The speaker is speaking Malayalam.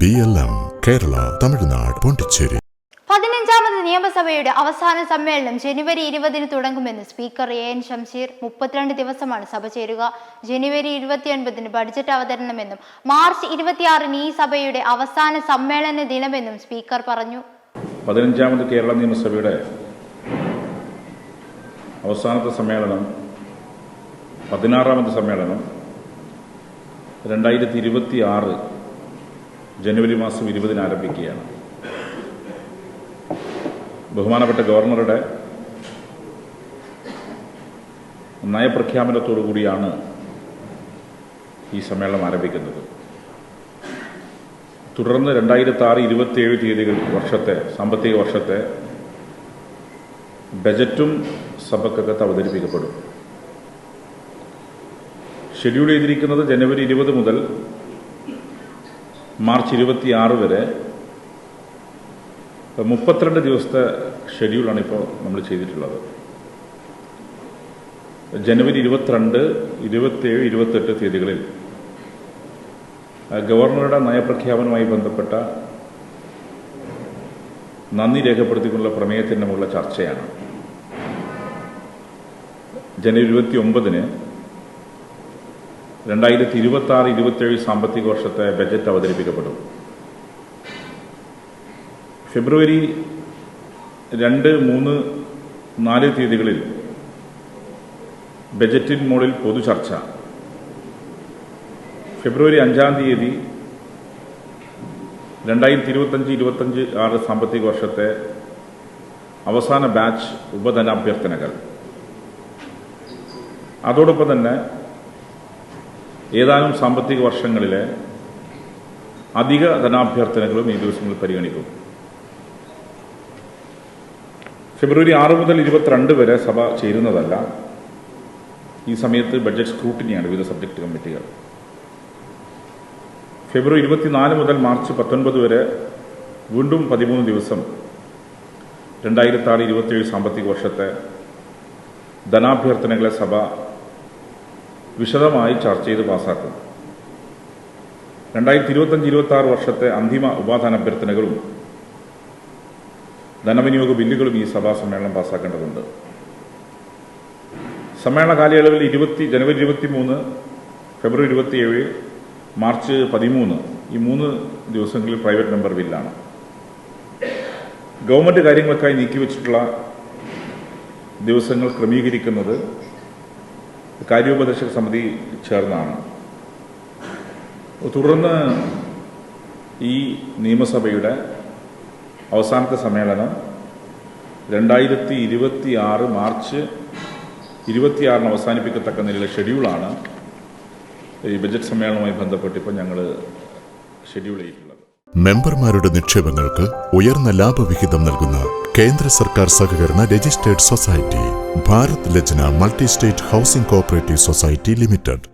BLM കേരള, തമിഴ്നാട്, പോണ്ടിച്ചേരി. 15ാമത് നിയമസഭയുടെ അവസാന സമ്മേളനം ജനുവരി 20-ന് തുടങ്ങുമെന്ന് സ്പീക്കർ AN ഷംസീർ. 32 ദിവസമാണ് സഭ ചേരുക. ജനുവരി 29-ന് ബഡ്ജറ്റ് അവതരണമെന്നും മാർച്ച് 26-ന് ഈ സഭയുടെ അവസാന സമ്മേളന ദിനമെന്നും സ്പീക്കർ പറഞ്ഞു. 15ാമത് കേരള നിയമസഭയുടെ അവസാനത്തെ സമ്മേളനം 16ാമത് സമ്മേളനം 2026 ജനുവരി മാസം 20-ന് ആരംഭിക്കുകയാണ്. ബഹുമാനപ്പെട്ട ഗവർണറുടെ നയപ്രഖ്യാപനത്തോടു കൂടിയാണ് ഈ സമ്മേളനം ആരംഭിക്കുന്നത്. തുടർന്ന് 2026-27 തീയതികൾ സാമ്പത്തിക വർഷത്തെ ബജറ്റും സഭക്കകത്ത് അവതരിപ്പിക്കപ്പെടും. ഷെഡ്യൂൾ ചെയ്തിരിക്കുന്നത് ജനുവരി 20 മുതൽ മാർച്ച് 26 വരെ 32 ദിവസത്തെ ഷെഡ്യൂളാണ് ഇപ്പോൾ നമ്മൾ ചെയ്തിട്ടുള്ളത്. ജനുവരി 22, 27, 28 തീയതികളിൽ ഗവർണറുടെ നയപ്രഖ്യാപനവുമായി ബന്ധപ്പെട്ട നന്ദി രേഖപ്പെടുത്തിക്കൊണ്ടുള്ള പ്രമേയത്തിനുമുള്ള ചർച്ചയാണ്. ജനുവരി 29-ന് 2026-27 സാമ്പത്തിക വർഷത്തെ ബജറ്റ് അവതരിപ്പിക്കപ്പെടും. ഫെബ്രുവരി 2, 3, 4 തീയതികളിൽ ബജറ്റിന് മുകളിൽ പൊതുചർച്ച. ഫെബ്രുവരി 5-ാം തീയതി 2025-26 സാമ്പത്തിക വർഷത്തെ അവസാന ബാച്ച് ഉപധനാഭ്യർത്ഥനകൾ. അതോടൊപ്പം തന്നെ ഏതാനും സാമ്പത്തിക വർഷങ്ങളിലെ അധിക ധനാഭ്യർത്ഥനകളും ഈ ദിവസങ്ങളിൽ പരിഗണിക്കും. ഫെബ്രുവരി 6 മുതൽ 22 വരെ സഭ ചേരുന്നതല്ല. ഈ സമയത്ത് ബഡ്ജറ്റ് സ്ക്രൂട്ടിനിയാണ് വിവിധ സബ്ജക്ട് കമ്മിറ്റികൾ. ഫെബ്രുവരി 24 മുതൽ മാർച്ച് 19 വരെ വീണ്ടും 13 ദിവസം 2026-27 സാമ്പത്തിക വർഷത്തെ ധനാഭ്യർത്ഥനകളെ സഭ വിശദമായി ചർച്ച ചെയ്ത് പാസാക്കും. 2025-26 വർഷത്തെ അന്തിമ ഉപാധാനാഭ്യർത്ഥനകളും ധനവിനിയോഗ ബില്ലുകളും ഈ സഭാ സമ്മേളനം പാസാക്കേണ്ടതുണ്ട്. സമ്മേളന കാലയളവിൽ ജനുവരി 23, ഫെബ്രുവരി 27, മാർച്ച് 13 ഈ 3 ദിവസങ്ങളിൽ പ്രൈവറ്റ് മെമ്പർ ബില്ലാണ്. ഗവൺമെന്റ് കാര്യങ്ങൾക്കായി നീക്കിവെച്ചിട്ടുള്ള ദിവസങ്ങൾ ക്രമീകരിക്കുന്നത് കാര്യോപദേശക സമിതി ചേർന്നാണ്. തുടർന്ന് ഈ നിയമസഭയുടെ അവസാനത്തെ സമ്മേളനം 2026 മാർച്ച് 26-ന് അവസാനിപ്പിക്കത്തക്ക നിലയിലെ ഷെഡ്യൂളാണ് ഈ ബജറ്റ് സമ്മേളനവുമായി ബന്ധപ്പെട്ട് ഇപ്പോൾ ഞങ്ങൾ ഷെഡ്യൂൾ ചെയ്തിട്ടുള്ളത്. മെമ്പർമാരുടെ നിക്ഷേപങ്ങൾക്ക് ഉയർന്ന ലാഭവിഹിതം നൽകുന്ന കേന്ദ്ര സർക്കാർ സഹകരണ registered society Bharat Lajna multi state housing cooperative society limited.